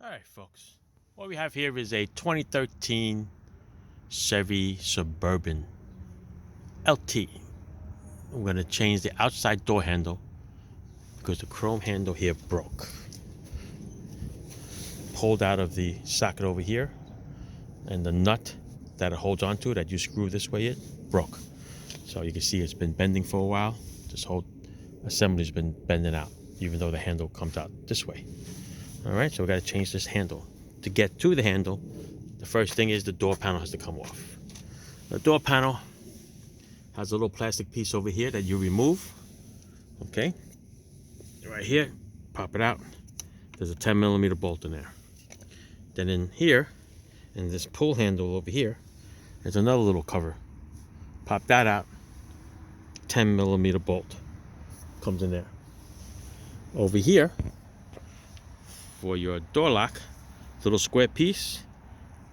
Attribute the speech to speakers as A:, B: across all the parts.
A: All right, folks. What we have here is a 2013 Chevy Suburban LT. I'm going to change the outside door handle because the chrome handle here broke. Pulled out of the socket over here, and the nut that it holds onto that you screw this way it broke. So you can see it's been bending for a while. This whole assembly's been bending out, even though the handle comes out this way. All right, so we got to change this handle. To get to the handle, the first thing is the door panel has to come off. The door panel has a little plastic piece over here that you remove. Okay, right here, pop it out. There's a 10mm bolt in there. Then in here, in this pull handle over here, there's another little cover. Pop that out. 10mm bolt comes in there. Over here, for your door lock, little square piece.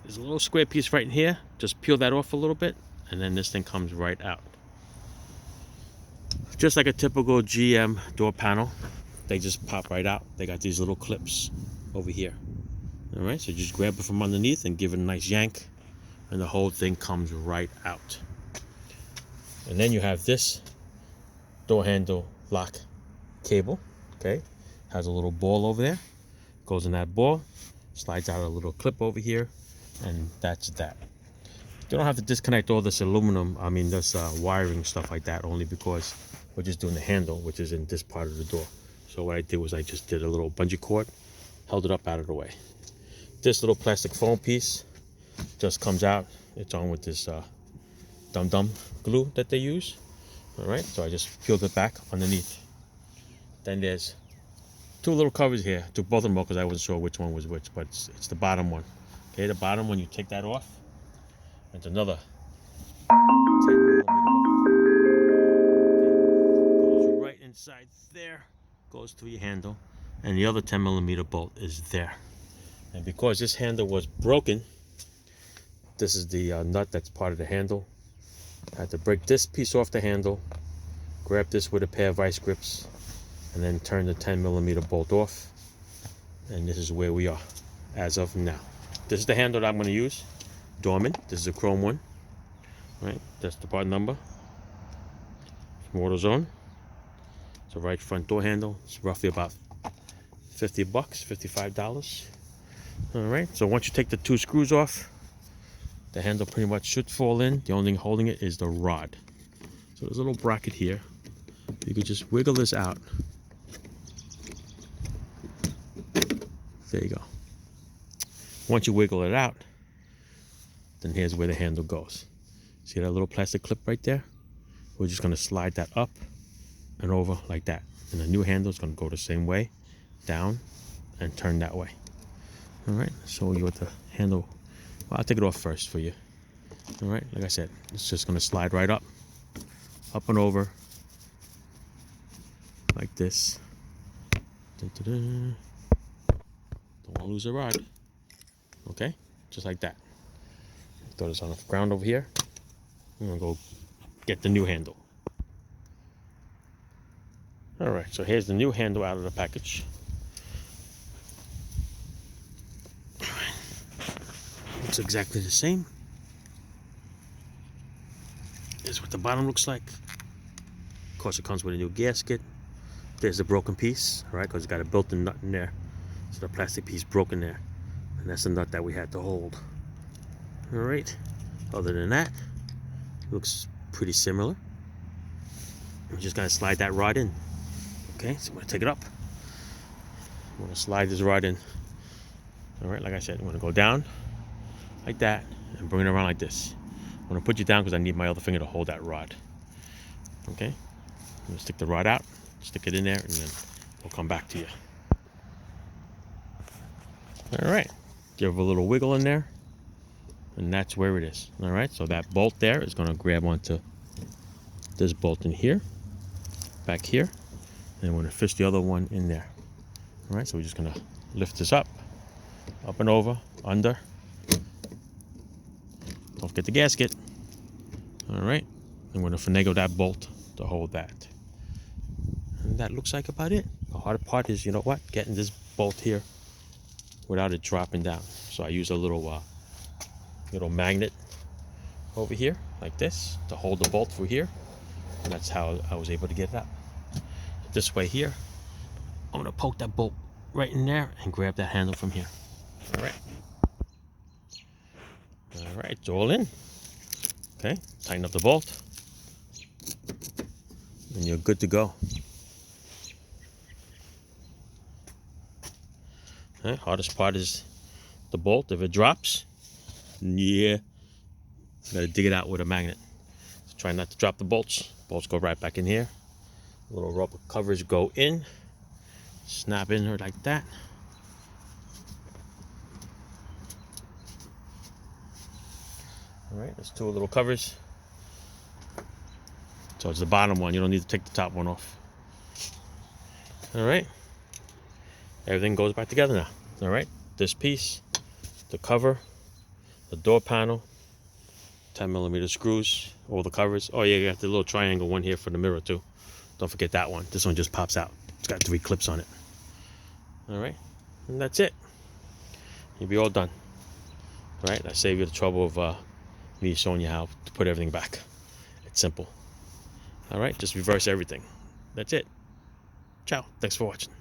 A: There's a little square piece right in here. Just peel that off a little bit, and then this thing comes right out. Just like a typical GM door panel, they just pop right out. They got these little clips over here. All right, so just grab it from underneath and give it a nice yank, and the whole thing comes right out. And then you have this door handle lock cable. Okay, has a little ball over there. Goes in that ball, slides out a little clip over here, and that's that. You don't have to disconnect all this aluminum, this wiring stuff like that, only because we're just doing the handle, which is in this part of the door. So what I did was I just did a little bungee cord, held it up out of the way. This little plastic foam piece just comes out. It's on with this dum-dum glue that they use. All right, so I just peeled it back underneath. Then there's two little covers here, to both of them because I wasn't sure which one was which, but it's the bottom one. Okay, the bottom one, you take that off. It's another 10mm bolt. Okay, goes right inside there, goes to your handle, and the other 10mm bolt is there. And because this handle was broken, this is the nut that's part of the handle. I had to break this piece off the handle, grab this with a pair of vice grips, and then turn the 10mm bolt off. And this is where we are as of now. This is the handle that I'm going to use. Dorman. This is a chrome one. Right, that's the part number from AutoZone. It's a right front door handle. It's roughly about $50, $55. All right, so once you take the two screws off, the handle pretty much should fall in. The only thing holding it is the rod. So there's a little bracket here. You could just wiggle this out. There you go. Once you wiggle it out, then here's where the handle goes. See that little plastic clip right there? We're just going to slide that up and over like that. And the new handle is going to go the same way, down, and turn that way. All right, show you what the handle, well, I'll take it off first for you. All right, like I said, it's just going to slide right up and over, like this. Don't want to lose a rod. Okay, just like that. Throw this on the ground over here. I'm gonna go get the new handle. All right, so here's the new handle out of the package. Looks exactly the same. Here's what the bottom looks like. Of course, it comes with a new gasket. There's the broken piece, all right, because it's got a built-in nut in there. So the plastic piece broke in there, and that's the nut that we had to hold. All right, other than that, looks pretty similar. We're just gonna slide that rod in. Okay, so I'm gonna take it up. I'm gonna slide this rod in. All right, like I said, I'm gonna go down like that and bring it around like this. I'm gonna put you down because I need my other finger to hold that rod. Okay, I'm gonna stick the rod out, stick it in there, and then we'll come back to you. All right, give a little wiggle in there, and that's where it is. All right, so that bolt there is going to grab onto this bolt in here, back here, and we're going to fish the other one in there. All right, so we're just going to lift this up and over, under. Don't forget the gasket. All right, I'm going to finagle that bolt to hold that. And that looks like about it. The hard part is, you know what, getting this bolt here without it dropping down. So I use a little magnet over here like this to hold the bolt through here, and that's how I was able to get it out. This way here, I'm gonna poke that bolt right in there and grab that handle from here. All right, it's all in. Okay, tighten up the bolt and you're good to go. Okay, hardest part is the bolt. If it drops, yeah, gotta dig it out with a magnet. So try not to drop the bolts. Bolts go right back in here. Little rubber covers go in, snap in there like that. All right, there's two little covers. So it's the bottom one. You don't need to take the top one off. All right, everything goes back together now. All right, this piece, the cover, the door panel, 10mm screws, all the covers. Oh yeah, you got the little triangle one here for the mirror too. Don't forget that one. This one just pops out. It's got 3 clips on it. All right, and that's it. You'll be all done. All right, I save you the trouble of me showing you how to put everything back. It's simple. All right, just reverse everything. That's it. Ciao. Thanks for watching.